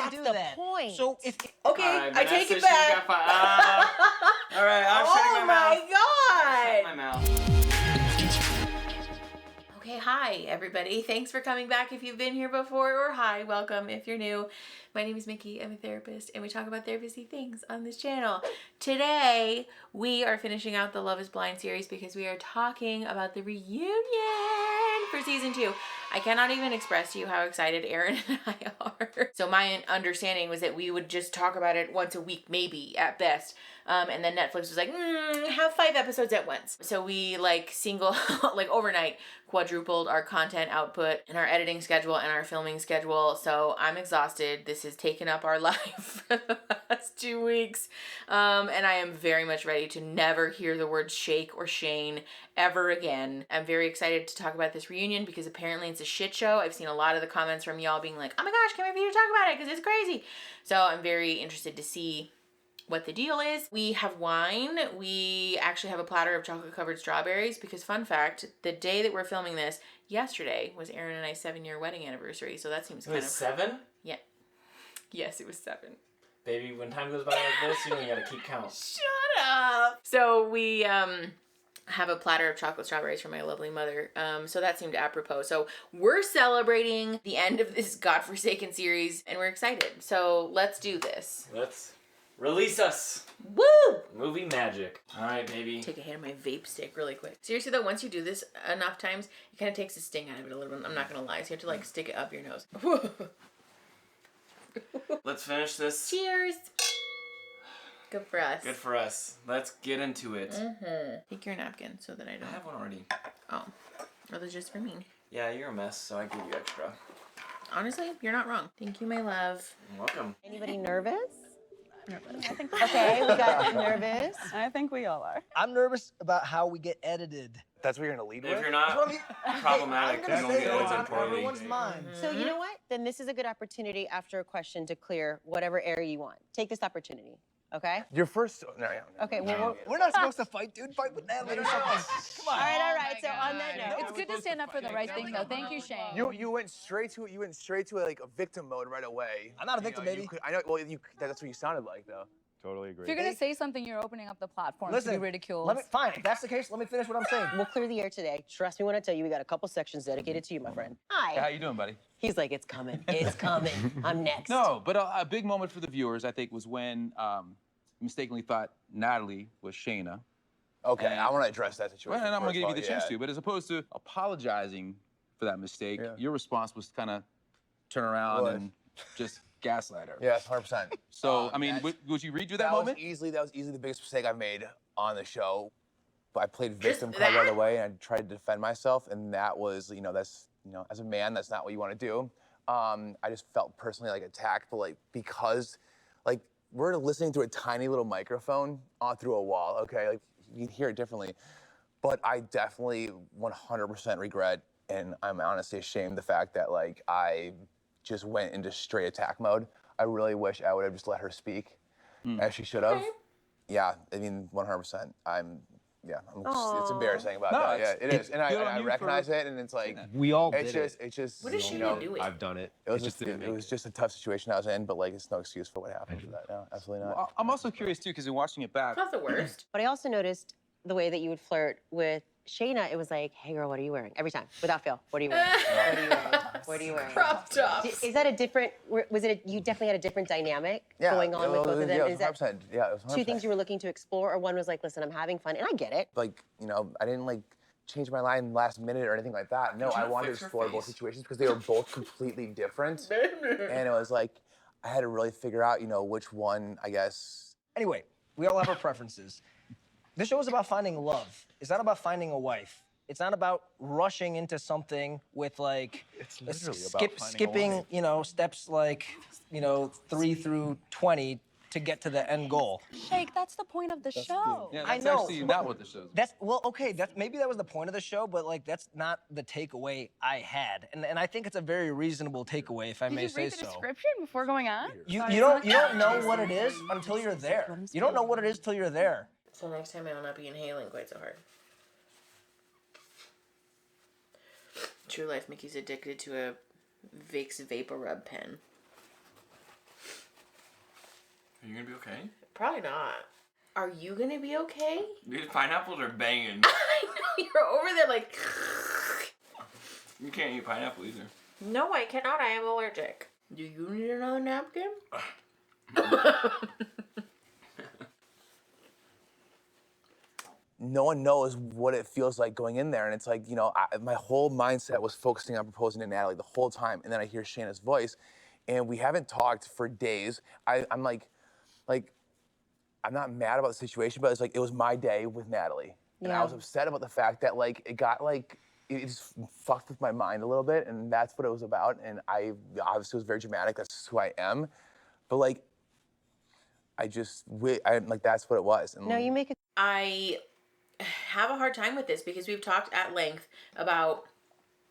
That's do the that. point. So if Okay, Right, I take it back. All right, I'm shutting my mouth. God. Shut my mouth. Okay, hi everybody. Thanks for coming back if you've been here before, or hi, welcome if you're new. My name is Mickey. I'm a therapist and we talk about therapy things on this channel. Today, we are finishing out the Love is Blind series because we are talking about the reunion for season 2. I cannot even express to you how excited Aaron and I are. So my understanding was that we would just talk about it once a week, maybe at best. And then Netflix was like, have 5 episodes at once. So we like overnight quadrupled our content output and our editing schedule and our filming schedule. So I'm exhausted. This has taken up our life for the last 2 weeks. And I am very much ready to never hear the words shake or Shayne ever again. I'm very excited to talk about this reunion because apparently it's a shit show. I've seen a lot of the comments from y'all being like, oh my gosh, can't wait for you to talk about it because it's crazy. So I'm very interested to see what the deal is. We have wine. We actually have a platter of chocolate covered strawberries because, fun fact, the day that we're filming this, yesterday was Aaron and I's 7-year wedding anniversary. So that seems kind of... It was 7? Yeah. Yes, it was 7. Baby, when time goes by like this, you know you gotta keep count. Shut up! So we have a platter of chocolate strawberries from my lovely mother. So that seemed apropos. So we're celebrating the end of this godforsaken series and we're excited. So let's do this. Let's release us. Woo! Movie magic. All right, baby. Take a hit of my vape stick really quick. Seriously though, once you do this enough times, it kind of takes the sting out of it a little bit. I'm not gonna lie. So you have to like stick it up your nose. Let's finish this. Cheers! Good for us. Good for us. Let's get into it. Take your napkin so that I I don't... have one already. Oh. Are those just for me? Yeah, you're a mess, so I give you extra. Honestly, you're not wrong. Thank you, my love. You're welcome. Anybody nervous? I think Okay, we got nervous. I think we all are. I'm nervous about how we get edited. That's what you're gonna lead If with? you're not problematic, I'm you gonna don't say get it edited on poorly. everyone's mind. So you know what? Then this is a good opportunity after a question to clear whatever area you want. Take this opportunity, okay? Your first... No. Okay, well, We're not supposed to fight, dude. Fight with Natalie or something. Come on. all right. So on that note, It's good to stand up for the right thing, though. Thank you, Shayne. You went straight to like a victim mode right away. I'm not a victim, baby. I know. Well, that's what you sounded like, though. Totally agree. If you're gonna say something, you're opening up the platform to be ridiculed. Fine. If that's the case, let me finish what I'm saying. we'll clear the air today. Trust me when I tell you, we got a couple sections dedicated to you, my friend. How Hi. you doing, buddy? He's like, it's coming. It's coming. I'm next. No, but a big moment for the viewers, I think, was when mistakenly thought Natalie was Shaina. Okay, I want to address that situation. Well, and I'm gonna first give of you the all, chance yeah. to, but as opposed to apologizing for that mistake, your response was to kind of turn around and just gaslight her. Yes, 100%. So, I mean, would you redo that moment? That was easily the biggest mistake I've made on the show. But I played victim card right away, and I tried to defend myself, and that was, that's, as a man, that's not what you want to do. I just felt personally like attacked, but because we're listening through a tiny little microphone through a wall, okay? Like, you hear it differently. But I definitely 100% regret, and I'm honestly ashamed the fact that I just went into straight attack mode. I really wish I would have just let her speak as she should have. Yeah, I mean, 100%. It's embarrassing about that. Yeah, it is. And I recognize it, and it's like, We all it's just, What is she gonna do with? I've done it. it was just a tough situation I was in, but it's no excuse for what happened to that. No, absolutely not. Well, I'm also curious, too, because in watching it back, It's not the worst. But I also noticed the way that you would flirt with Shayna. It was like, hey girl, what are you wearing? Every time, without fail. What are you wearing? What are you wearing? What are you wearing? Crop tops. Is that a different, you definitely had a different dynamic going on with both of them? Yeah, Is that 100%. Yeah, it was 100%. two things you were looking to explore, or one was like, listen, I'm having fun, and I get it. I didn't change my line last minute or anything like that. No, I wanted to explore both situations because they were both completely different. And it was I had to really figure out, which one, I guess. Anyway, we all have our preferences. This show is about finding love. It's not about finding a wife. It's not about rushing into something with It's literally about skipping, steps 3 through 20 to get to the end goal. Shake, that's the point of the show. yeah, I that's know. actually not what the show's about. Maybe that was the point of the show, but that's not the takeaway I had. And I think it's a very reasonable takeaway, if I may say Did you read the so. description before going on? You don't know what it is until you're there. You don't know what it is till you're there. So next time I will not be inhaling quite so hard. True life, Mickey's addicted to a Vicks Vapor Rub pen. Are you gonna be okay? Probably not. Are you gonna be okay? These pineapples are banging. I know, you're over there like... You can't eat pineapple either. No, I cannot. I am allergic. Do you need another napkin? No one knows what it feels like going in there. And it's like, you know, my whole mindset was focusing on proposing to Natalie the whole time. And then I hear Shayna's voice, and we haven't talked for days. I'm like, I'm not mad about the situation, but it's like, it was my day with Natalie. And I was upset about the fact that, like, it got, like, it just fucked with my mind a little bit, and that's what it was about. And I obviously was very dramatic. That's who I am. But, like, like, that's what it was. And No, you make it. I have a hard time with this because we've talked at length about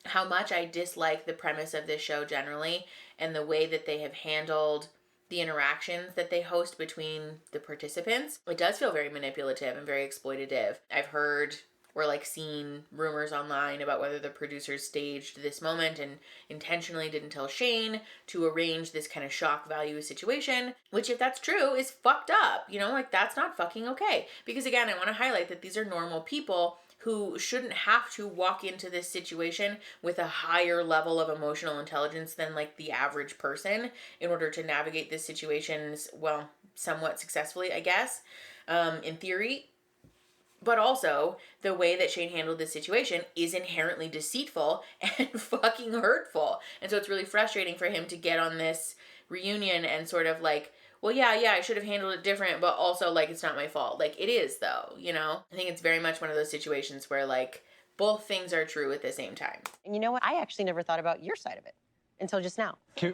how much I dislike the premise of this show generally and the way that they have handled the interactions that they host between the participants. It does feel very manipulative and very exploitative. I've heard or like seen rumors online about whether the producers staged this moment and intentionally didn't tell Shayne to arrange this kind of shock value situation, which if that's true is fucked up, you know, like that's not fucking okay. Because again, I want to highlight that these are normal people who shouldn't have to walk into this situation with a higher level of emotional intelligence than like the average person in order to navigate this situations, well, somewhat successfully, I guess, in theory. But also, the way that Shayne handled this situation is inherently deceitful and fucking hurtful. And so it's really frustrating for him to get on this reunion and sort of like, well, yeah, I should have handled it different, but also, like, it's not my fault. Like, it is, though, you know? I think it's very much one of those situations where, like, both things are true at the same time. And you know what? I actually never thought about your side of it until just now. Can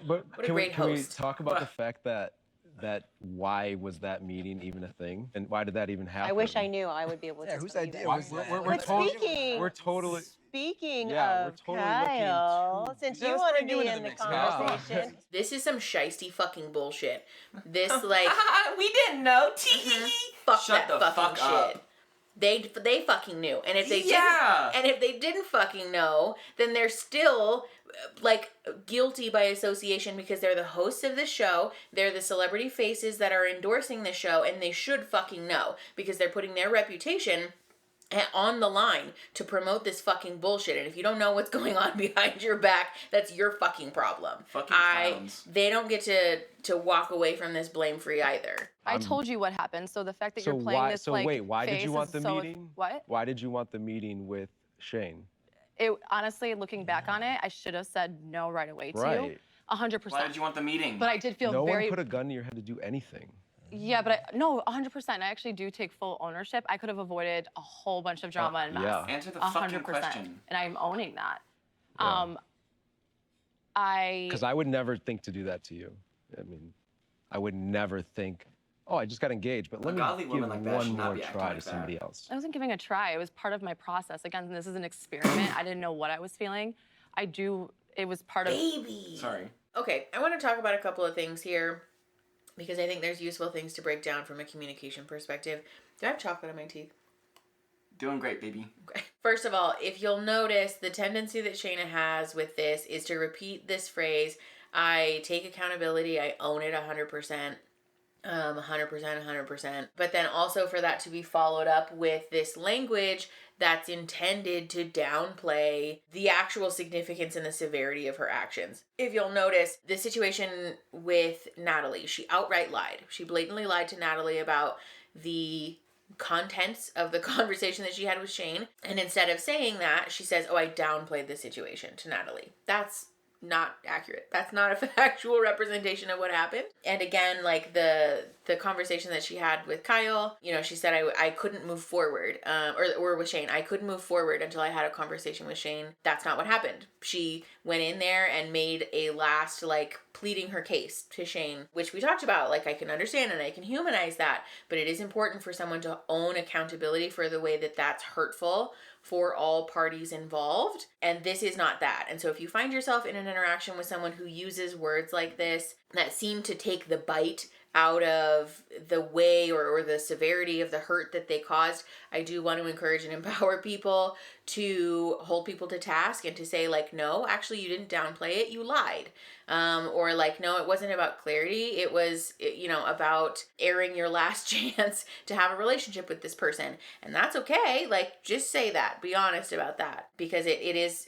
we talk about the fact that why was that meeting even a thing, and why did that even happen? I wish I knew. I would be able to. Whose tell you idea that. was that? We're totally. Speaking Yeah, of we're totally Kyle, looking since to- you Let's want to bring you be into in the the mix now. conversation, This is some shiesty fucking bullshit. This, like... We didn't know. Fuck Shut that the fucking fuck up. shit. They fucking knew. And if they Yeah. didn't, and if they didn't fucking know, then they're still like guilty by association because they're the hosts of the show. They're the celebrity faces that are endorsing the show, and they should fucking know because they're putting their reputation on the line to promote this fucking bullshit. And if you don't know what's going on behind your back, that's your fucking problem. Fucking clowns. They don't get to walk away from this blame free either. I told you what happened, so the fact that So you're playing why? this So like wait, why did face you want is the so- meeting? What? Why did you want the meeting with Shayne? It honestly, looking back on it, I should have said no right away to you. Right. 100%. Why did you want the meeting? But I did feel No very. one put a gun to your head to do anything. Yeah, but no, 100%. I actually do take full ownership. I could have avoided a whole bunch of drama and mess. yeah. Answer the fucking question. And I'm owning that. Yeah. I. Because I would never think to do that to you. I mean, I would never think, oh, I just got engaged, but let A me godly give woman like that one should not more be acting try like to that. somebody else. I wasn't giving a try. It was part of my process. Again, this is an experiment. I didn't know what I was feeling. It was part of. Baby. Sorry. Okay, I want to talk about a couple of things here because I think there's useful things to break down from a communication perspective. Do I have chocolate in my teeth? Doing great, baby. Okay. First of all, if you'll notice, the tendency that Shayna has with this is to repeat this phrase, I take accountability, I own it 100%. 100%. But then also for that to be followed up with this language that's intended to downplay the actual significance and the severity of her actions. If you'll notice, the situation with Natalie, she outright lied. She blatantly lied to Natalie about the contents of the conversation that she had with Shayne. And instead of saying that, she says, oh, I downplayed the situation to Natalie. That's not accurate. That's not a factual representation of what happened. And again, like the conversation that she had with Kyle, you know, she said I couldn't move forward, or with Shayne, I couldn't move forward until I had a conversation with Shayne. That's not what happened. She went in there and made a last, like, pleading her case to Shayne, which we talked about. Like, I can understand and I can humanize that, but it is important for someone to own accountability for the way that that's hurtful for all parties involved. And this is not that. And so if you find yourself in an interaction with someone who uses words like this that seem to take the bite out of the way or the severity of the hurt that they caused, I do want to encourage and empower people to hold people to task and to say, like, no, actually you didn't downplay it, you lied. Or like, no, it wasn't about clarity. It was, about airing your last chance to have a relationship with this person. And that's okay. Like, just say that, be honest about that, because it is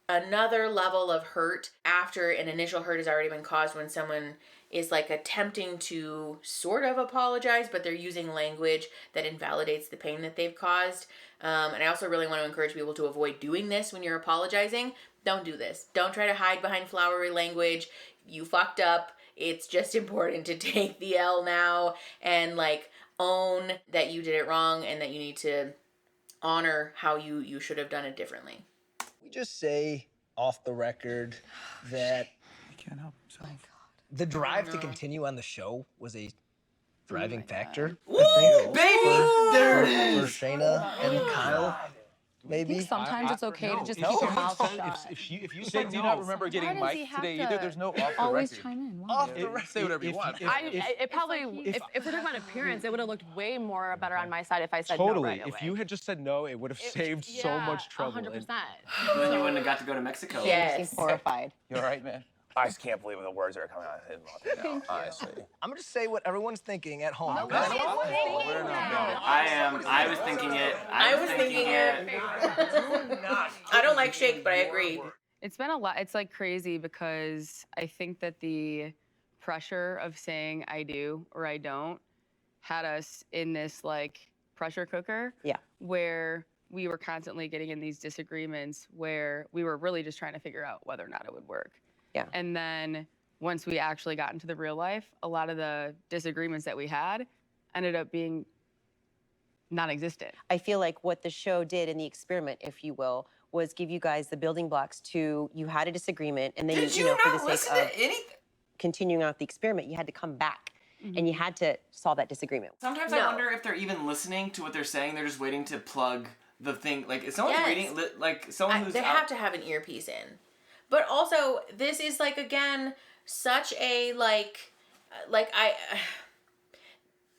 another level of hurt after an initial hurt has already been caused, when someone is like attempting to sort of apologize, but they're using language that invalidates the pain that they've caused. And I also really want to encourage people to avoid doing this when you're apologizing. Don't do this. Don't try to hide behind flowery language. You fucked up. It's just important to take the L now and like own that you did it wrong and that you need to honor how you should have done it differently. We just say off the record that I can't help himself. the drive to continue on the show was a driving factor. Woo, I think, There it for is. Shayna and Kyle, maybe. Sometimes it's okay to just keep your mouth shut. If you say, do you not remember getting Why does he mic'd have today to either? There's no off the always record. chime in. Off Why? the record. Say whatever you want. It probably, if we're talking about appearance, it would have looked way more better on my side if I said no Totally. right away. If you had just said no, it would have saved so much trouble. 100%. And then you wouldn't have got to go to Mexico. Yes. He's horrified. You all right, man? I just can't believe the words that are coming out of his mouth right now, honestly. I'm gonna say what everyone's thinking at home. I was thinking it. I was thinking it. I don't like shake, but I agree. It's been a lot. It's like crazy because I think that the pressure of saying I do or I don't had us in this like pressure cooker. Yeah. Where we were constantly getting in these disagreements where we were really just trying to figure out whether or not it would work. Yeah. And then once we actually got into the real life, a lot of the disagreements that we had ended up being non-existent. I feel like what the show did in the experiment, if you will, was give you guys the building blocks to, you had a disagreement, and then Did you for the not sake listen of to anything? continuing on with the experiment, you had to come back and you had to solve that disagreement. Sometimes No. I wonder if they're even listening to what they're saying. They're just waiting to plug the thing. Like, is someone Yes. reading? Like, someone who's They out. have to have an earpiece in. But also, this is like, again, such a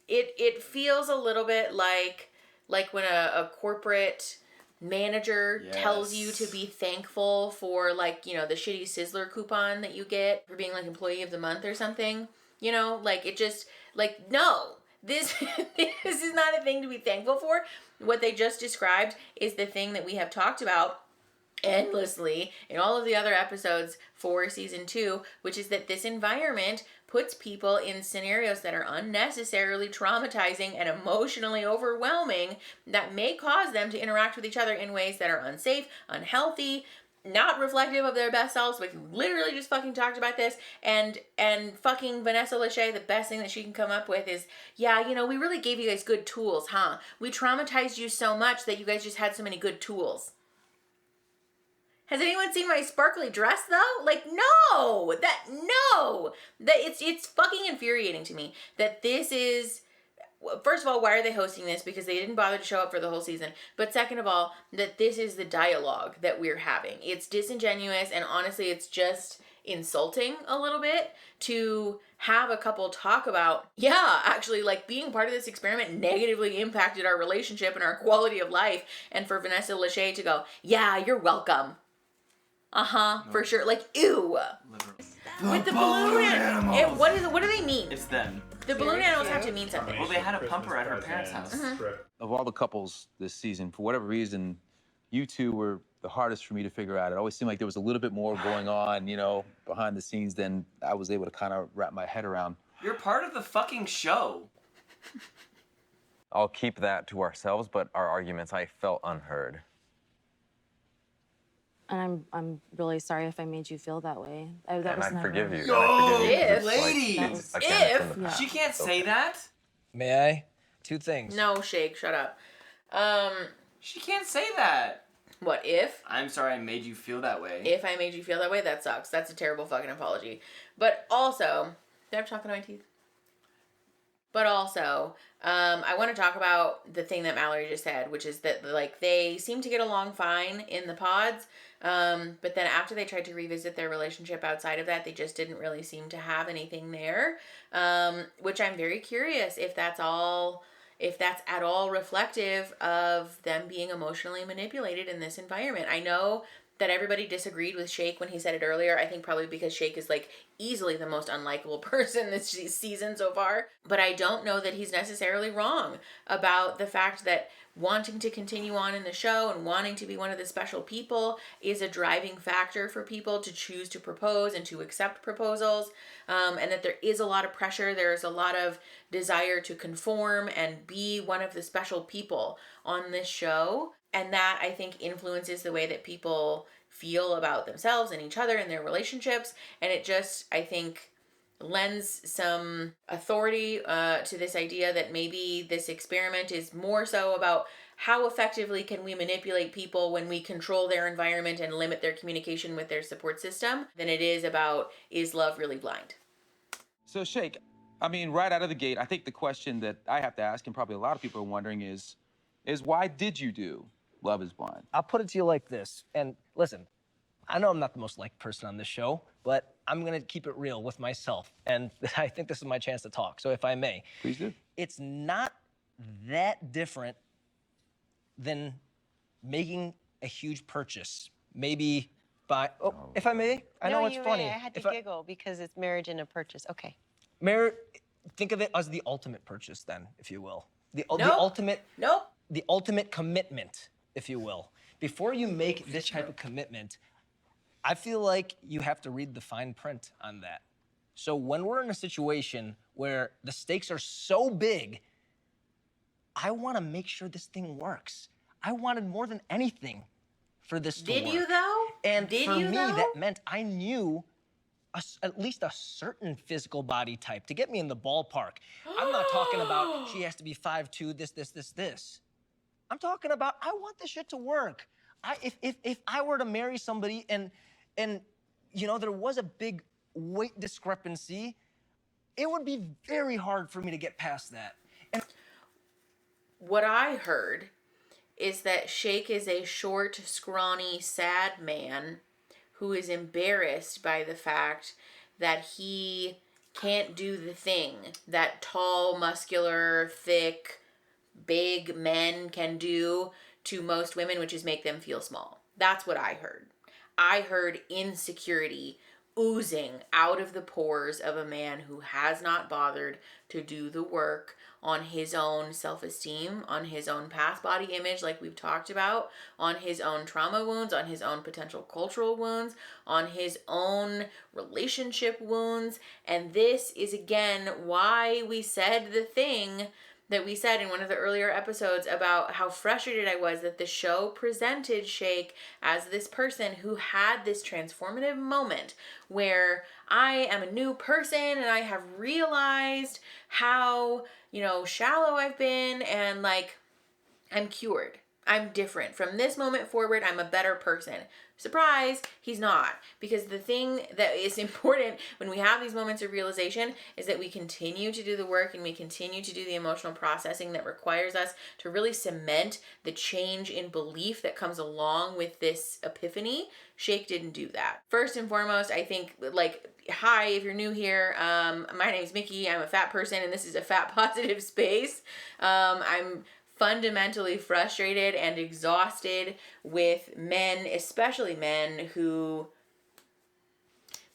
it feels a little bit like when a corporate manager tells you to be thankful for like, the shitty Sizzler coupon that you get for being like employee of the month or something. Like it just like, no, this this is not a thing to be thankful for. What they just described is the thing that we have talked about endlessly in all of the other episodes for season 2, which is that this environment puts people in scenarios that are unnecessarily traumatizing and emotionally overwhelming that may cause them to interact with each other in ways that are unsafe, unhealthy, not reflective of their best selves. We literally just fucking talked about this, and fucking Vanessa Lachey, the best thing that she can come up with is, yeah, we really gave you guys good tools, huh? We traumatized you so much that you guys just had so many good tools. Has anyone seen my sparkly dress though? Like, no, that it's fucking infuriating to me that this is, first of all, why are they hosting this? Because they didn't bother to show up for the whole season. But second of all, that this is the dialogue that we're having. It's disingenuous, and honestly, it's just insulting a little bit to have a couple talk about, yeah, actually, like, being part of this experiment negatively impacted our relationship and our quality of life, and for Vanessa Lachey to go, yeah, you're welcome. For sure. Like, ew. With the balloon animals. What do they mean? It's them. The balloon animals have to mean something. Well, they had a pumper at her parents' house. Of all the couples this season, for whatever reason, you two were the hardest for me to figure out. It always seemed like there was a little bit more going on, behind the scenes than I was able to kind of wrap my head around. You're part of the fucking show. I'll keep that to ourselves, but our arguments, I felt unheard. And I'm really sorry if I made you feel that way. And I forgive you. If, ladies, if she can't say that. May I? 2 things. No, Shake, shut up. She can't say that. What, if? I'm sorry I made you feel that way. If I made you feel that way, that sucks. That's a terrible fucking apology. But also, did I have chocolate on my teeth? But also, I want to talk about the thing that Mallory just said, which is that like they seem to get along fine in the pods, but then after they tried to revisit their relationship outside of that, they just didn't really seem to have anything there, which I'm very curious if that's at all reflective of them being emotionally manipulated in this environment. I know that everybody disagreed with Shake when he said it earlier. I think probably because Shake is like easily the most unlikable person this season so far. But I don't know that he's necessarily wrong about the fact that wanting to continue on in the show and wanting to be one of the special people is a driving factor for people to choose to propose and to accept proposals, and that there is a lot of pressure. There's a lot of desire to conform and be one of the special people on this show. And that, I think, influences the way that people feel about themselves and each other and their relationships. And it just, I think, lends some authority to this idea that maybe this experiment is more so about how effectively can we manipulate people when we control their environment and limit their communication with their support system than it is about, is love really blind? So, Shake, I mean, right out of the gate, I think the question that I have to ask, and probably a lot of people are wondering, is why did you do Love is Blind? I'll put it to you like this. And listen, I know I'm not the most liked person on this show, but I'm gonna keep it real with myself. And I think this is my chance to talk, so if I may. Please do. It's not that different than making a huge purchase. Maybe by, if I may, I know it's funny. I had to giggle because it's marriage and a purchase. Okay. Think of it as the ultimate purchase then, if you will. The ultimate commitment, if you will. Before you make this type of commitment, I feel like you have to read the fine print on that. So when we're in a situation where the stakes are so big, I want to make sure this thing works. I wanted more than anything for this to work. Did you though? And for me, that meant I knew at least a certain physical body type to get me in the ballpark. I'm not talking about she has to be 5'2", this. I'm talking about I want this shit to work. If I were to marry somebody and you know there was a big weight discrepancy, it would be very hard for me to get past that. And what I heard is that Shake is a short, scrawny, sad man who is embarrassed by the fact that he can't do the thing that tall, muscular, thick, big men can do to most women, which is make them feel small. That's what I heard. I heard insecurity oozing out of the pores of a man who has not bothered to do the work on his own self-esteem, on his own past body image, like we've talked about, on his own trauma wounds, on his own potential cultural wounds, on his own relationship wounds. And this is, again, why we said the thing that we said in one of the earlier episodes about how frustrated I was that the show presented Shake as this person who had this transformative moment where I am a new person and I have realized how, shallow I've been and like I'm cured. I'm different. From this moment forward, I'm a better person. Surprise, he's not. Because the thing that is important when we have these moments of realization is that we continue to do the work and we continue to do the emotional processing that requires us to really cement the change in belief that comes along with this epiphany. Shake didn't do that. First and foremost, I think, hi, if you're new here, my name is Mickey. I'm a fat person and this is a fat positive space. I'm fundamentally frustrated and exhausted with men, especially men who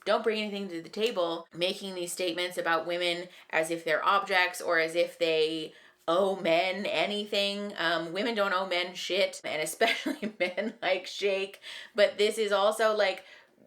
don't bring anything to the table, making these statements about women as if they're objects or as if they owe men anything. Women don't owe men shit, and especially men like Shake. But this is also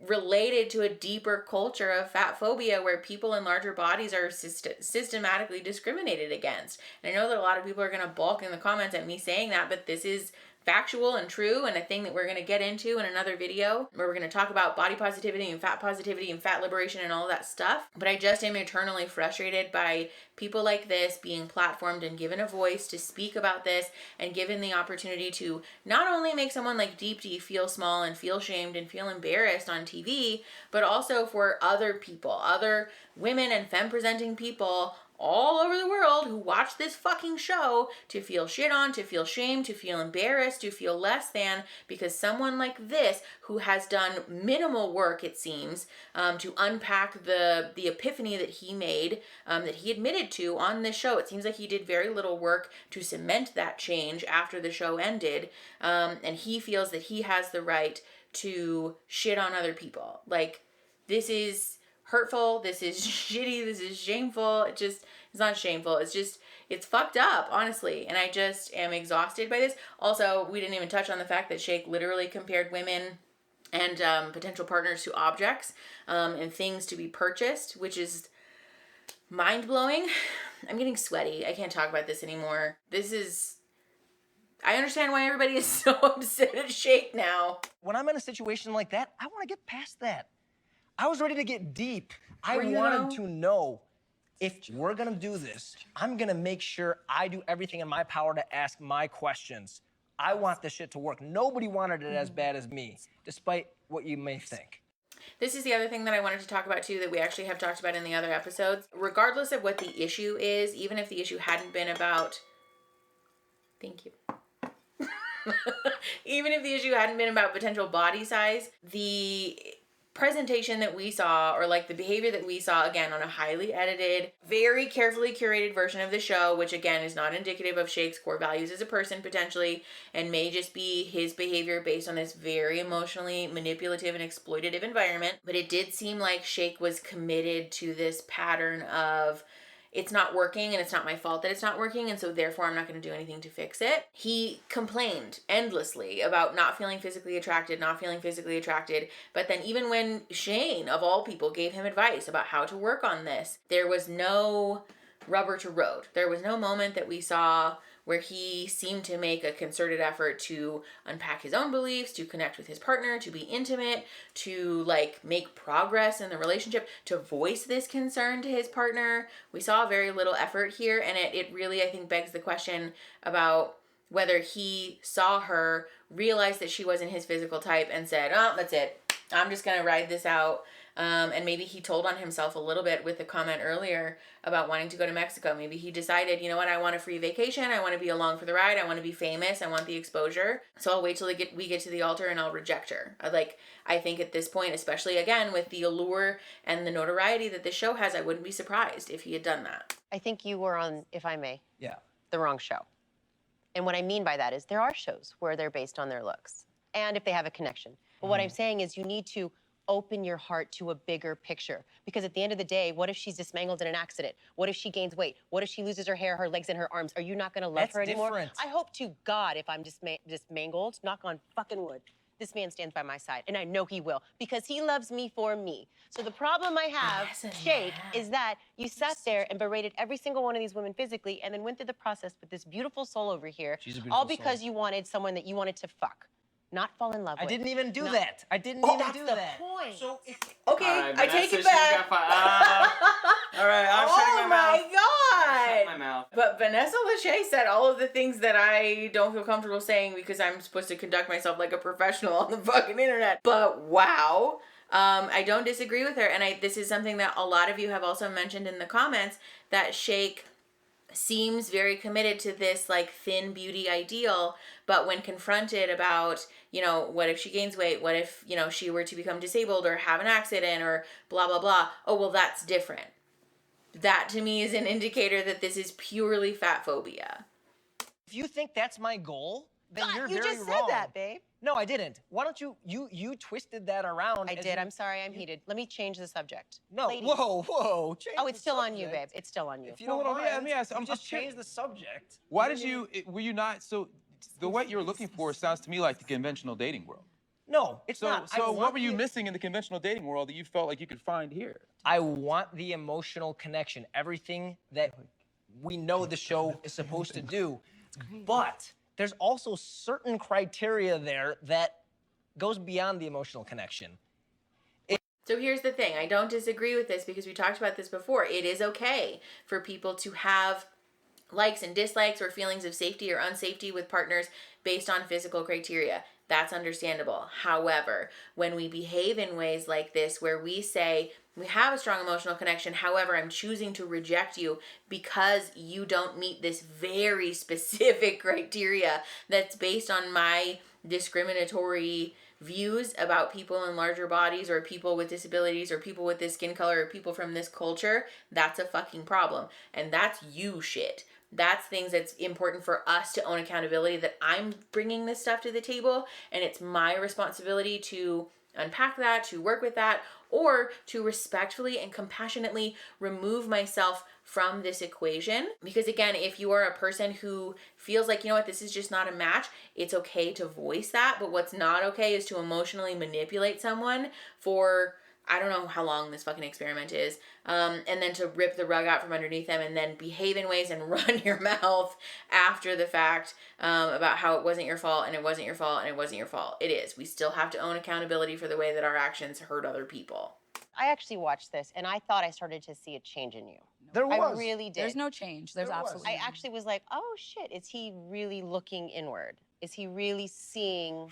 related to a deeper culture of fat phobia where people in larger bodies are systematically discriminated against. And I know that a lot of people are going to balk in the comments at me saying that, but this is factual and true and a thing that we're going to get into in another video where we're going to talk about body positivity and fat liberation and all of that stuff. But I just am eternally frustrated by people like this being platformed and given a voice to speak about this and given the opportunity to not only make someone like Deep D feel small and feel shamed and feel embarrassed on TV, but also for other people, other women and femme presenting people all over the world who watch this fucking show to feel shit on, to feel shame, to feel embarrassed, to feel less than, because someone like this, who has done minimal work, it seems, to unpack the epiphany that he made, that he admitted to on this show. It seems like he did very little work to cement that change after the show ended, and he feels that he has the right to shit on other people. Like, this is hurtful, this is shitty, this is shameful. It's not shameful, it's fucked up, honestly. And I just am exhausted by this. Also, we didn't even touch on the fact that Shayne literally compared women and potential partners to objects, and things to be purchased, which is mind-blowing. I'm getting sweaty. I can't talk about this anymore. I understand why everybody is so upset at Shayne now. When I'm in a situation like that, I want to get past that. I was ready to get deep. I Were you, wanted though? to know, if we're gonna do this, I'm gonna make sure I do everything in my power to ask my questions. I want this shit to work. Nobody wanted it as bad as me, despite what you may think. This is the other thing that I wanted to talk about too, that we actually have talked about in the other episodes. Regardless of what the issue is, even if the issue hadn't been about... Thank you. Even if the issue hadn't been about potential body size, the presentation that we saw, or like the behavior that we saw, again, on a highly edited, very carefully curated version of the show, which again is not indicative of Shayne's core values as a person potentially, and may just be his behavior based on this very emotionally manipulative and exploitative environment. But it did seem like Shayne was committed to this pattern of, it's not working and it's not my fault that it's not working, and so therefore I'm not going to do anything to fix it. He complained endlessly about not feeling physically attracted, but then even when Shayne, of all people, gave him advice about how to work on this, there was no rubber to road. There was no moment that we saw where he seemed to make a concerted effort to unpack his own beliefs, to connect with his partner, to be intimate, to like make progress in the relationship, to voice this concern to his partner. We saw very little effort here, and it really, I think, begs the question about whether he saw her, realized that she wasn't his physical type, and said, oh, that's it. I'm just gonna ride this out. And maybe he told on himself a little bit with the comment earlier about wanting to go to Mexico. Maybe he decided, you know what, I want a free vacation. I want to be along for the ride. I want to be famous. I want the exposure. So I'll wait till we get to the altar and I'll reject her. I think at this point, especially again with the allure and the notoriety that this show has, I wouldn't be surprised if he had done that. I think you were on, if I may, Yeah. the wrong show. And what I mean by that is there are shows where they're based on their looks and if they have a connection. But what I'm saying is you need to open your heart to a bigger picture. Because at the end of the day, what if she's dismangled in an accident? What if she gains weight? What if she loses her hair, her legs, and her arms? Are you not gonna love her anymore? Different. I hope to God, if I'm dismangled, knock on fucking wood, this man stands by my side, and I know he will, because he loves me for me. So the problem I have, Shayne, is that you sat there and berated every single one of these women physically, and then went through the process with this beautiful soul over here, She's a beautiful all because soul. you wanted someone that you wanted to fuck. Not fall in love with. I didn't even do Not- that. I didn't even That's do the that. point. So Okay, I take Vanessa, it she's back. All right, I'm shutting my mouth. God. Shut my mouth. But Vanessa Lachey said all of the things that I don't feel comfortable saying because I'm supposed to conduct myself like a professional on the fucking internet. But wow. I don't disagree with her. And this is something that a lot of you have also mentioned in the comments, that Shayne seems very committed to this like thin beauty ideal, but when confronted about, you know, what if she gains weight? What if, you know, she were to become disabled or have an accident or blah, blah, blah. Oh, well, that's different. That to me is an indicator that this is purely fat phobia. if you think that's my goal, then you're you very just wrong. said that, babe. No, I didn't. Why don't you twisted that around. I as did. you- I'm sorry. I'm heated. Let me change the subject. No, Ladies. whoa. Change Oh, it's the still on you, subject. babe. It's still on you. If you don't Hold on, mind, let me ask. you I'm just curious. change the subject. Why did were you not, so the what you're looking for sounds to me like the conventional dating world. No, it's So, not. so what were you missing in the conventional dating world that you felt like you could find here? I want the emotional connection, everything that we know the show is supposed to do. But there's also certain criteria there that goes beyond the emotional connection. So here's the thing. I don't disagree with this because we talked about this before. It is okay for people to have likes and dislikes or feelings of safety or unsafety with partners based on physical criteria. That's understandable. However, when we behave in ways like this, where we say We have a strong emotional connection. However, I'm choosing to reject you because you don't meet this very specific criteria that's based on my discriminatory views about people in larger bodies or people with disabilities or people with this skin color or people from this culture. That's a fucking problem. And that's you shit. That's things that's important for us to own accountability, that I'm bringing this stuff to the table and it's my responsibility to unpack that, to work with that, or to respectfully and compassionately remove myself from this equation. Because again, if you are a person who feels like, you know what, this is just not a match, it's okay to voice that. But what's not okay is to emotionally manipulate someone for, I don't know how long this fucking experiment is, and then to rip the rug out from underneath them and then behave in ways and run your mouth after the fact about how it wasn't your fault and it wasn't your fault and it wasn't your fault. It is. We still have to own accountability for the way that our actions hurt other people. I actually watched this and I thought I started to see a change in you. There was. I really did. There's no change. There's absolutely I actually was like, oh shit, is he really looking inward? Is he really seeing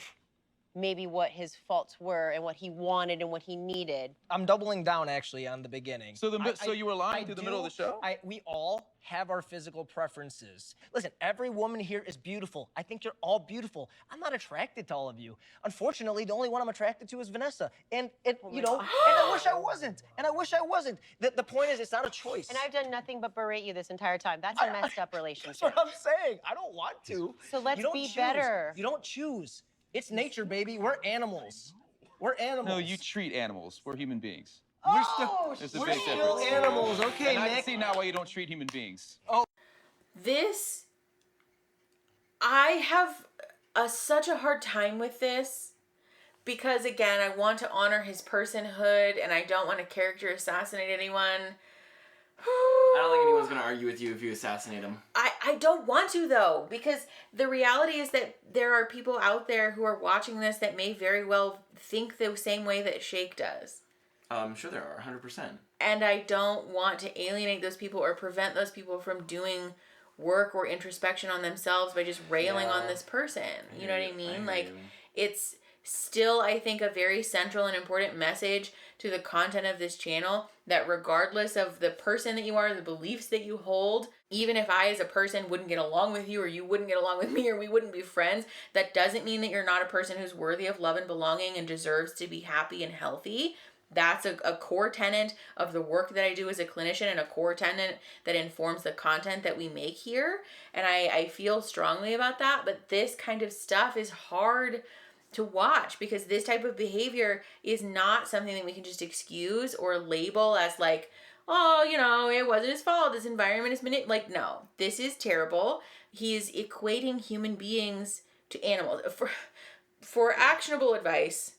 maybe what his faults were and what he wanted and what he needed? I'm doubling down actually on the beginning. So so you were lying through the middle of the show? We all have our physical preferences. Listen, every woman here is beautiful. I think you're all beautiful. I'm not attracted to all of you. Unfortunately, the only one I'm attracted to is Vanessa. And you know, and I wish I wasn't. And I wish I wasn't. The point is, it's not a choice. And I've done nothing but berate you this entire time. That's a messed up relationship. That's what I'm saying. I don't want to. So let's be better. You don't choose. It's nature, baby. We're animals. We're animals. No, you treat animals. We're human beings. We're There's a big still difference. animals. Okay, and I Nick. see now why you don't treat human beings. This, I have such a hard time with this because, again, I want to honor his personhood and I don't want to character assassinate anyone. I don't think anyone's gonna argue with you if you assassinate him. I don't want to, though, because the reality is that there are people out there who are watching this that may very well think the same way that Shake does. I'm sure there are, 100%. And I don't want to alienate those people or prevent those people from doing work or introspection on themselves by just railing on this person. You know what I mean? Like, it's still, I think, a very central and important message to the content of this channel that regardless of the person that you are, the beliefs that you hold, even if I as a person wouldn't get along with you or you wouldn't get along with me or we wouldn't be friends, that doesn't mean that you're not a person who's worthy of love and belonging and deserves to be happy and healthy. That's a core tenet of the work that I do as a clinician and a core tenet that informs the content that we make here. And I feel strongly about that, but this kind of stuff is hard to watch because this type of behavior is not something that we can just excuse or label as like, oh, you know, it wasn't his fault. This environment is like, no, this is terrible. He's equating human beings to animals. For actionable advice,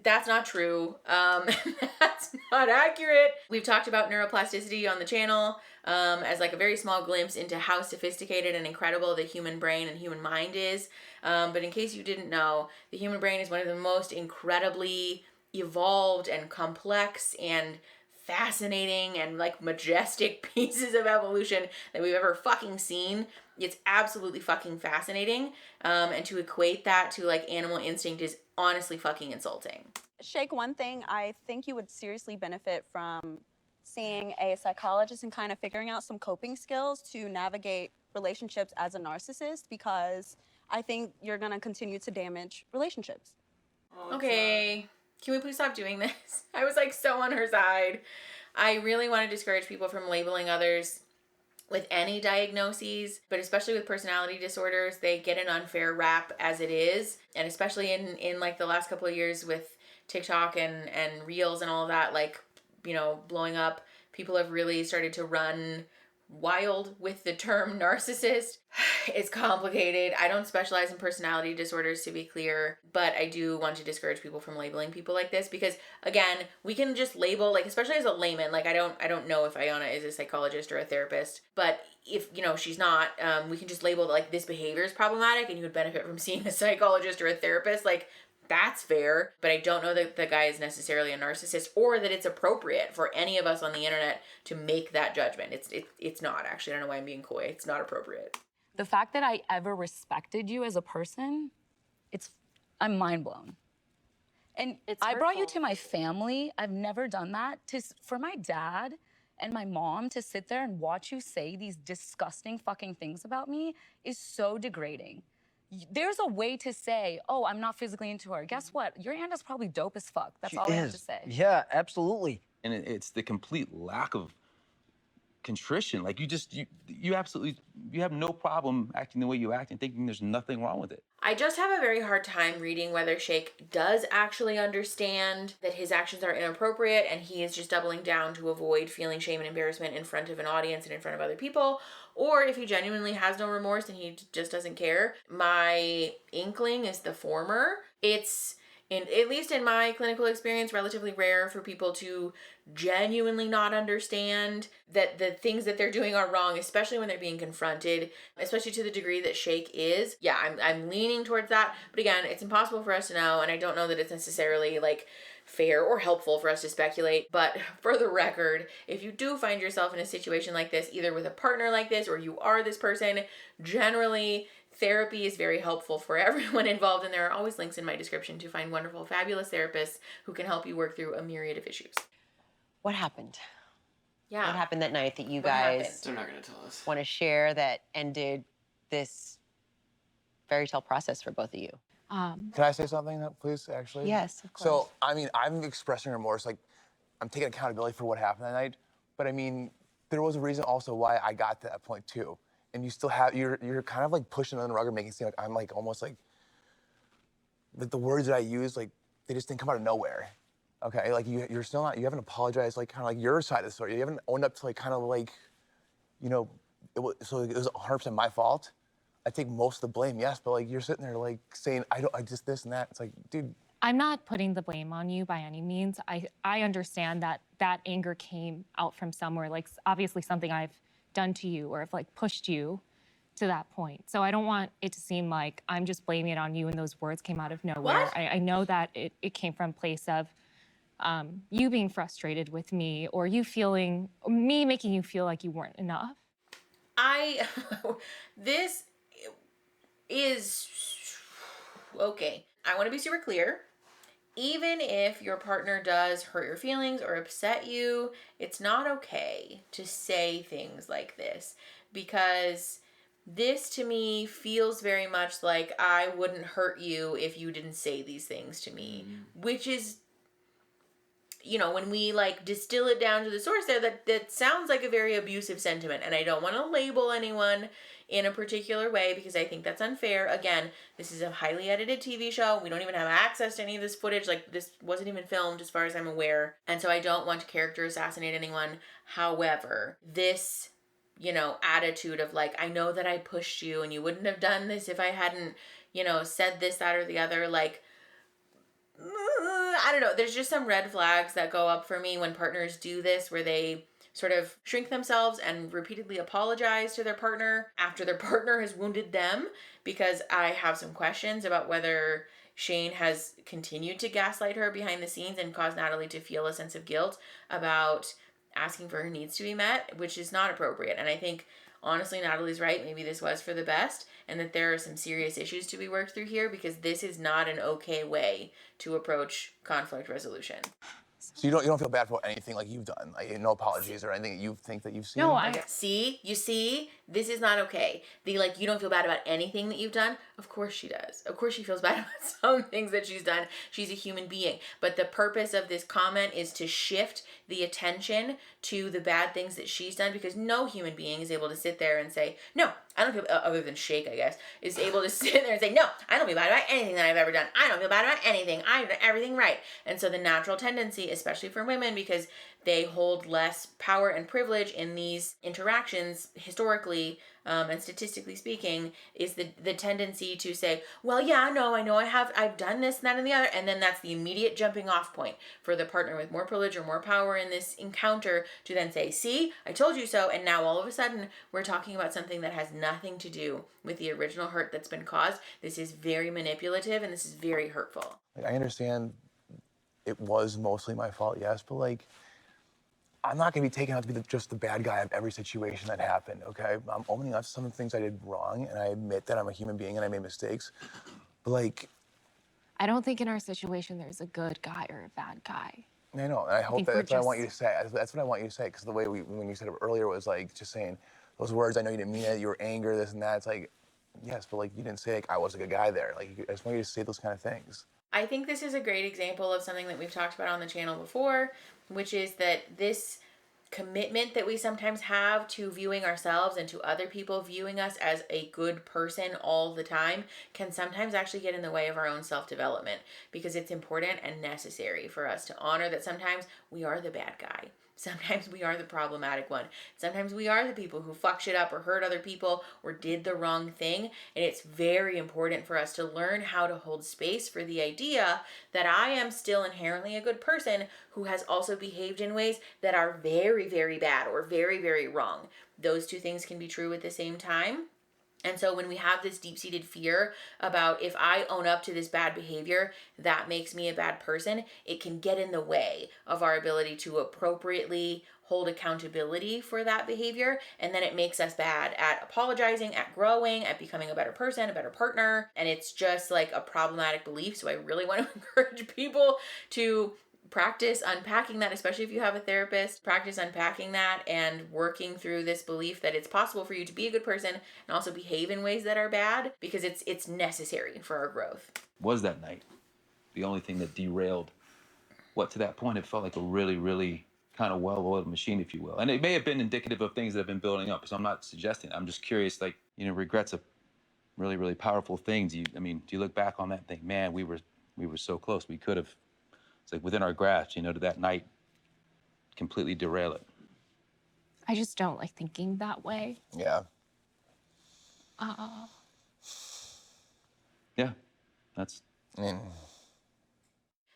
that's not true. That's not accurate. We've talked about neuroplasticity on the channel as like a very small glimpse into how sophisticated and incredible the human brain and human mind is. But in case you didn't know, the human brain is one of the most incredibly evolved and complex and fascinating and like majestic pieces of evolution that we've ever fucking seen. It's absolutely fucking fascinating. And to equate that to like animal instinct is honestly fucking insulting. Shake, one thing, I think you would seriously benefit from seeing a psychologist and kind of figuring out some coping skills to navigate relationships as a narcissist, because I think you're gonna continue to damage relationships. Okay, can we please stop doing this? I was like so on her side. I really want to discourage people from labeling others with any diagnoses, but especially with personality disorders, they get an unfair rap as it is. And especially in like the last couple of years with TikTok and Reels and all of that, like, you know, blowing up, people have really started to run wild with the term narcissist. It's complicated. I don't specialize in personality disorders, to be clear, but I do want to discourage people from labeling people like this because, again, we can just label, like, especially as a layman, like I don't know if Iona is a psychologist or a therapist, but if, you know, she's not, we can just label like this behavior is problematic and you would benefit from seeing a psychologist or a therapist. Like, that's fair, but I don't know that the guy is necessarily a narcissist or that it's appropriate for any of us on the internet to make that judgment. It's not, actually. I don't know why I'm being coy. It's not appropriate. The fact that I ever respected you as a person, I'm mind blown. And It's I brought you hurtful. to my family. I've never done that. For my dad and my mom to sit there and watch you say these disgusting fucking things about me is so degrading. There's a way to say, oh, I'm not physically into her. Guess what? Your aunt is probably dope as fuck. That's all I have to say. Yeah, absolutely. And it's the complete lack of contrition. Like you absolutely, you have no problem acting the way you act and thinking there's nothing wrong with it. I just have a very hard time reading whether Shake does actually understand that his actions are inappropriate and he is just doubling down to avoid feeling shame and embarrassment in front of an audience and in front of other people, or if he genuinely has no remorse and he just doesn't care. My inkling is the former. It's, at least in my clinical experience, relatively rare for people to genuinely not understand that the things that they're doing are wrong, especially when they're being confronted, especially to the degree that Shake is. Yeah, I'm leaning towards that. But again, it's impossible for us to know, and I don't know that it's necessarily like fair or helpful for us to speculate. But for the record, if you do find yourself in a situation like this, either with a partner like this or you are this person, generally therapy is very helpful for everyone involved, and there are always links in my description to find wonderful, fabulous therapists who can help you work through a myriad of issues. What happened? Yeah. What happened that night that you What guys happened? They're not gonna tell us. want to share that ended this fairy tale process for both of you? Can I say something, please, actually? Yes, of course. So, I mean, I'm expressing remorse, like, I'm taking accountability for what happened that night, but I mean, there was a reason also why I got to that point, too. And you still have, you're kind of like pushing on the rug and making it seem like I'm like almost like the words that I use, like, they just didn't come out of nowhere. Okay, like you're still not, you haven't apologized, like kind of like your side of the story. You haven't owned up to like kind of like, you know, it was 100% my fault. I take most of the blame, yes, but like you're sitting there like saying, I just this and that. It's like, dude. I'm not putting the blame on you by any means. I understand that that anger came out from somewhere, like obviously something I've done to you or have like pushed you to that point. So I don't want it to seem like I'm just blaming it on you and those words came out of nowhere. What? I know that it came from a place of you being frustrated with me or me making you feel like you weren't enough. This is, okay. I want to be super clear. Even if your partner does hurt your feelings or upset you, it's not okay to say things like this, because this to me feels very much like I wouldn't hurt you if you didn't say these things to me, which is, you know, when we like distill it down to the source there, that sounds like a very abusive sentiment. And I don't want to label anyone in a particular way because I think that's unfair. Again, this is a highly edited TV show. We don't even have access to any of this footage. Like, this wasn't even filmed as far as I'm aware. And so I don't want to character assassinate anyone. However, this, you know, attitude of like, I know that I pushed you and you wouldn't have done this if I hadn't, you know, said this, that, or the other, like, I don't know. There's just some red flags that go up for me when partners do this, where they sort of shrink themselves and repeatedly apologize to their partner after their partner has wounded them, because I have some questions about whether Shayne has continued to gaslight her behind the scenes and cause Natalie to feel a sense of guilt about asking for her needs to be met, which is not appropriate. And I think, honestly, Natalie's right. Maybe this was for the best, and that there are some serious issues to be worked through here, because this is not an okay way to approach conflict resolution. So you don't feel bad for anything like you've done, like no apologies or anything that you think that you've seen? No, You see, this is not okay. You don't feel bad about anything that you've done. Of course she does. Of course she feels bad about some things that she's done. She's a human being. But the purpose of this comment is to shift the attention to the bad things that she's done, because no human being is able to sit there and say, no, I don't feel, other than Shake, I guess, is able to sit there and say, no, I don't feel bad about anything that I've ever done. I don't feel bad about anything. I've done everything right. And so the natural tendency, especially for women, because they hold less power and privilege in these interactions historically and statistically speaking, is the tendency to say, well, yeah, I know I've done this and that and the other, and then that's the immediate jumping off point for the partner with more privilege or more power in this encounter to then say, see, I told you so, and now all of a sudden we're talking about something that has nothing to do with the original hurt that's been caused. This is very manipulative and this is very hurtful. I understand it was mostly my fault, yes, but like, I'm not gonna be taken out to be just the bad guy of every situation that happened, okay? I'm owning up to some of the things I did wrong, and I admit that I'm a human being and I made mistakes. But like, I don't think in our situation there's a good guy or a bad guy. I know, and I hope think that we're that's what I want you to just- say. That's what I want you to say, because the way when you said it earlier was like just saying those words. I know you didn't mean it. You were angry, this and that. It's like, yes, but like you didn't say like I was a good guy there. Like I just want you to say those kind of things. I think this is a great example of something that we've talked about on the channel before, which is that this commitment that we sometimes have to viewing ourselves and to other people viewing us as a good person all the time can sometimes actually get in the way of our own self-development, because it's important and necessary for us to honor that sometimes we are the bad guy. Sometimes we are the problematic one. Sometimes we are the people who fuck shit up or hurt other people or did the wrong thing. And it's very important for us to learn how to hold space for the idea that I am still inherently a good person who has also behaved in ways that are very, very bad or very, very wrong. Those two things can be true at the same time. And so when we have this deep-seated fear about if I own up to this bad behavior, that makes me a bad person, it can get in the way of our ability to appropriately hold accountability for that behavior. And then it makes us bad at apologizing, at growing, at becoming a better person, a better partner. And it's just like a problematic belief. So I really want to encourage people to practice unpacking that, especially if you have a therapist. Practice unpacking that and working through this belief that it's possible for you to be a good person and also behave in ways that are bad, because it's necessary for our growth. Was that night the only thing that derailed what to that point it felt like a really, really kind of well-oiled machine, if you will? And it may have been indicative of things that have been building up, so I'm not suggesting. I'm just curious, like, you know, regrets are really, really powerful things. Do you look back on that and think, man, we were so close, we could have. It's like within our grasp, you know, did that night completely derail it? I just don't like thinking that way. Yeah. Yeah, that's.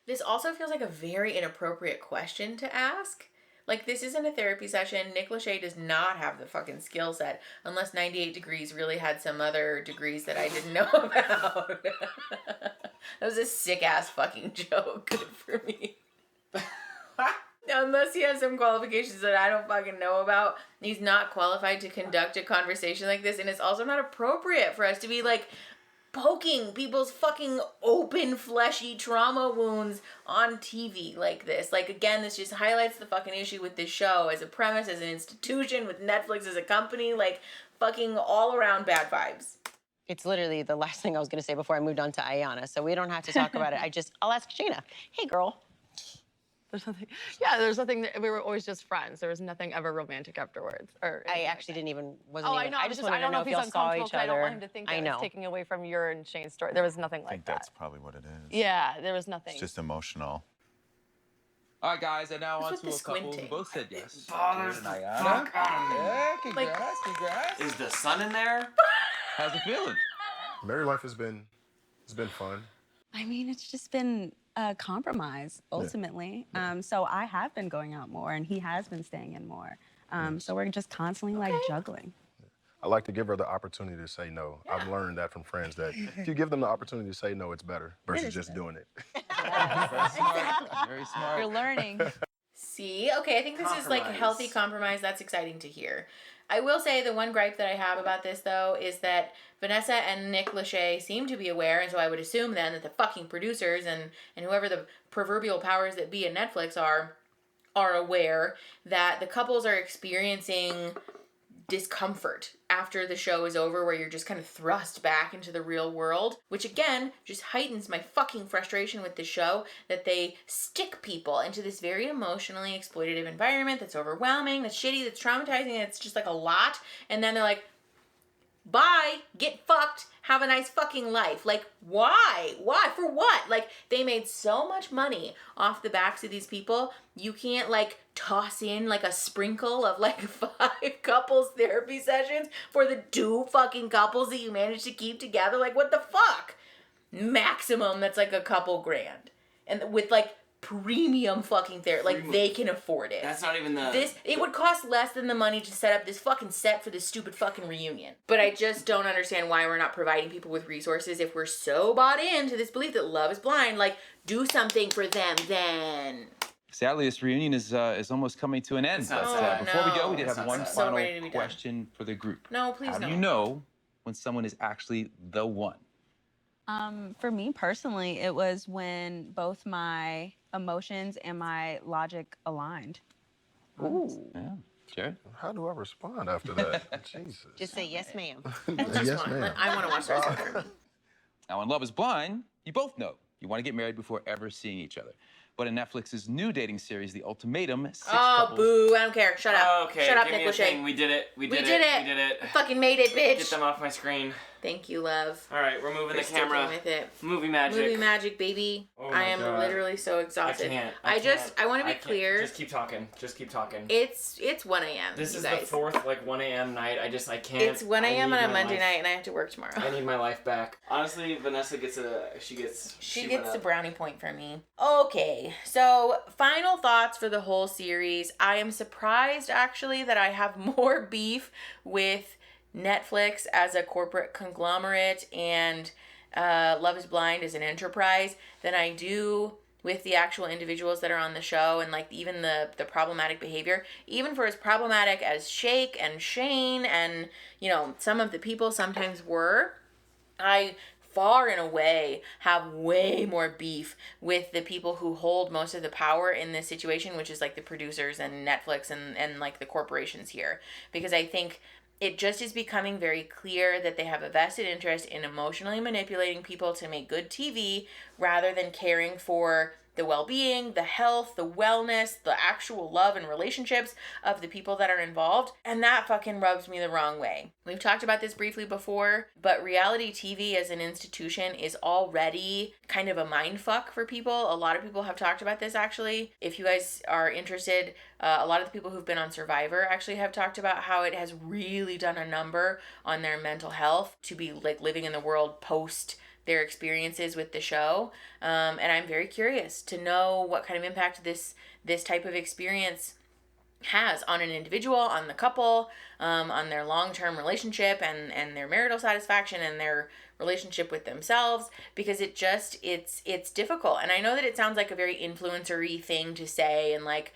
This also feels like a very inappropriate question to ask. Like, this isn't a therapy session. Nick Lachey does not have the fucking skill set, unless 98 Degrees really had some other degrees that I didn't know about. That was a sick-ass fucking joke. Good for me. Unless he has some qualifications that I don't fucking know about, he's not qualified to conduct a conversation like this, and it's also not appropriate for us to be, like, poking people's fucking open, fleshy trauma wounds on TV like this. Like, again, this just highlights the fucking issue with this show as a premise, as an institution, with Netflix as a company. Like, fucking all around bad vibes. It's literally the last thing I was going to say before I moved on to Ayana, so we don't have to talk about it. I'll ask Shaina. Hey, girl. There's nothing. Yeah, there's nothing. We were always just friends. There was nothing ever romantic afterwards. Or I actually didn't even, wasn't Oh, even, I know. I just wanted to know if he's y'all saw uncomfortable each 'cause I don't other. want him to think that it's taking away from your and Shayne's story. There was nothing like that. That's probably what it is. Yeah, there was nothing. It's just emotional. All right, guys, and now What's on to with a the couple who squinting? both said yes. Bothers the Ayana. fuck out of me. Yeah, congrats. Is the sun in there? How's it feeling? Married life has been fun. I mean, it's just been a compromise, ultimately. So I have been going out more, and he has been staying in more. So we're just constantly, like, juggling. I like to give her the opportunity to say no. I've learned that from friends, that if you give them the opportunity to say no, it's better versus just doing it. Very smart. Very smart. You're learning. See? Okay, I think this is like a healthy compromise. That's exciting to hear. I will say the one gripe that I have about this, though, is that Vanessa and Nick Lachey seem to be aware, and so I would assume then that the fucking producers and whoever the proverbial powers that be at Netflix are aware that the couples are experiencing discomfort after the show is over, where you're just kind of thrust back into the real world, which again just heightens my fucking frustration with the show, that they stick people into this very emotionally exploitative environment that's overwhelming, that's shitty, that's traumatizing, it's just like a lot, and then they're like, bye, get fucked, have a nice fucking life. Like, why? For what? Like, they made so much money off the backs of these people. You can't, like, toss in, like, a sprinkle of, like, 5 couples therapy sessions for the 2 fucking couples that you managed to keep together. Like, what the fuck? Maximum, that's, like, a couple grand. And with, like, premium fucking therapy. Like, they can afford it. That's not even the... It would cost less than the money to set up this fucking set for this stupid fucking reunion. But I just don't understand why we're not providing people with resources if we're so bought into this belief that love is blind. Like, do something for them then. Sadly, this reunion is almost coming to an end. But before we go, we did have one final question for the group. No, please How no. do you know when someone is actually the one? For me personally, it was when both my emotions and my logic aligned. Ooh. Yeah. Jared? How do I respond after that? Jesus. Just say yes, ma'am. Yes, ma'am. I want to watch that. Now, in Love is Blind, you both know you want to get married before ever seeing each other. But in Netflix's new dating series, The Ultimatum, Boo, I don't care. Shut up. Okay, Shut up, give Nick me a Lachey. thing. We did it. We did it. I fucking made it, bitch. Get them off my screen. Thank you, love. All right, we're moving the sticking camera. with it. Movie magic. Movie magic, baby. Oh I my am God. literally so exhausted. I want to be clear. Just keep talking. Just keep talking. It's 1 a.m. This you is guys. the fourth 1 a.m. night. I can't. It's 1 a.m. I on need a my Monday life. night, and I have to work tomorrow. I need my life back. Honestly, Vanessa gets she gets the brownie point from me. Okay, so final thoughts for the whole series. I am surprised actually that I have more beef with Netflix as a corporate conglomerate and Love is Blind as an enterprise than I do with the actual individuals that are on the show and like even the problematic behavior. Even for as problematic as Shake and Shayne and, you know, some of the people sometimes were, I far and away have way more beef with the people who hold most of the power in this situation, which is like the producers and Netflix and like the corporations here. Because I think it just is becoming very clear that they have a vested interest in emotionally manipulating people to make good TV rather than caring for the well-being, the health, the wellness, the actual love and relationships of the people that are involved. And that fucking rubs me the wrong way. We've talked about this briefly before, but reality TV as an institution is already kind of a mindfuck for people. A lot of people have talked about this actually. If you guys are interested, a lot of the people who've been on Survivor actually have talked about how it has really done a number on their mental health to be like living in the world post their experiences with the show. And I'm very curious to know what kind of impact this type of experience has on an individual, on the couple, on their long-term relationship and their marital satisfaction and their relationship with themselves, because it's difficult. And I know that it sounds like a very influencer-y thing to say and like,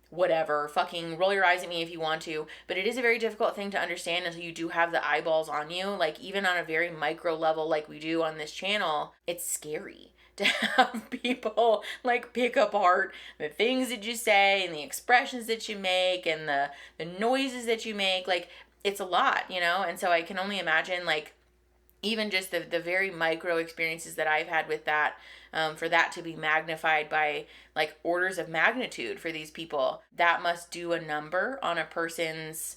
whatever, fucking roll your eyes at me if you want to, but it is a very difficult thing to understand until you do have the eyeballs on you. Like even on a very micro level like we do on this channel, it's scary to have people like pick apart the things that you say and the expressions that you make and the noises that you make. Like it's a lot, you know? And so I can only imagine like even just the very micro experiences that I've had with that, for that to be magnified by like orders of magnitude for these people, that must do a number on a person's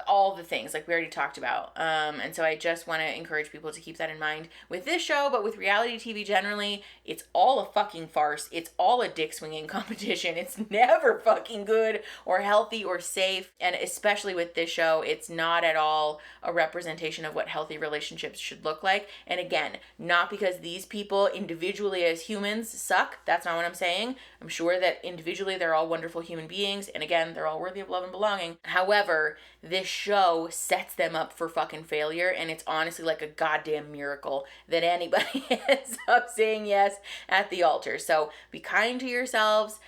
all the things like we already talked about. And so I just want to encourage people to keep that in mind with this show, but with reality TV generally, it's all a fucking farce. It's all a dick swinging competition. It's never fucking good or healthy or safe. And especially with this show, it's not at all a representation of what healthy relationships should look like. And again, not because these people individually as humans suck. That's not what I'm saying. I'm sure that individually they're all wonderful human beings. And again, they're all worthy of love and belonging. However, this show sets them up for fucking failure, and it's honestly like a goddamn miracle that anybody ends up saying yes at the altar. So be kind to yourselves.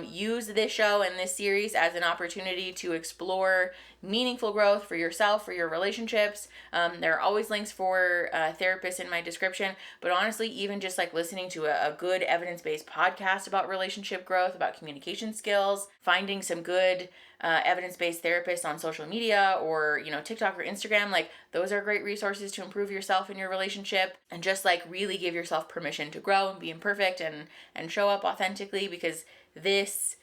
Use this show and this series as an opportunity to explore meaningful growth for yourself, for your relationships. There are always links for therapists in my description, but honestly, even just like listening to a good evidence-based podcast about relationship growth, about communication skills, finding some good evidence-based therapists on social media or, you know, TikTok or Instagram, like those are great resources to improve yourself in your relationship and just like really give yourself permission to grow and be imperfect and show up authentically, because this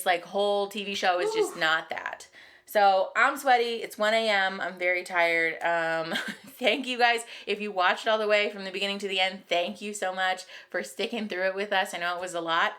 like whole TV show is just not that. So I'm sweaty. It's 1 a.m. I'm very tired. Thank you guys. If you watched all the way from the beginning to the end, thank you so much for sticking through it with us. I know it was a lot.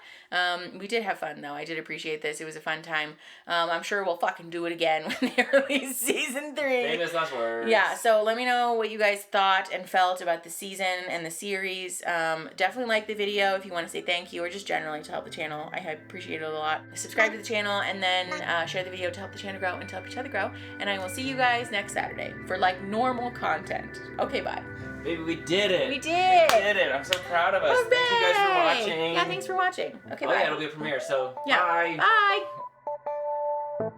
We did have fun though. I did appreciate this. It was a fun time. I'm sure we'll fucking do it again when they release season 3. Famous last words. Yeah, so let me know what you guys thought and felt about the season and the series. Definitely like the video if you want to say thank you or just generally to help the channel. I appreciate it a lot. Subscribe to the channel and then share the video to help the channel grow and to help each other grow. And I will see you guys next Saturday for like normal content. Okay, bye. Baby, we did it. We did. We did it. I'm so proud of us. Hooray! Thank you guys for watching. Yeah, thanks for watching. Okay, bye. Oh yeah, it'll be a premiere, so yeah. bye. Bye.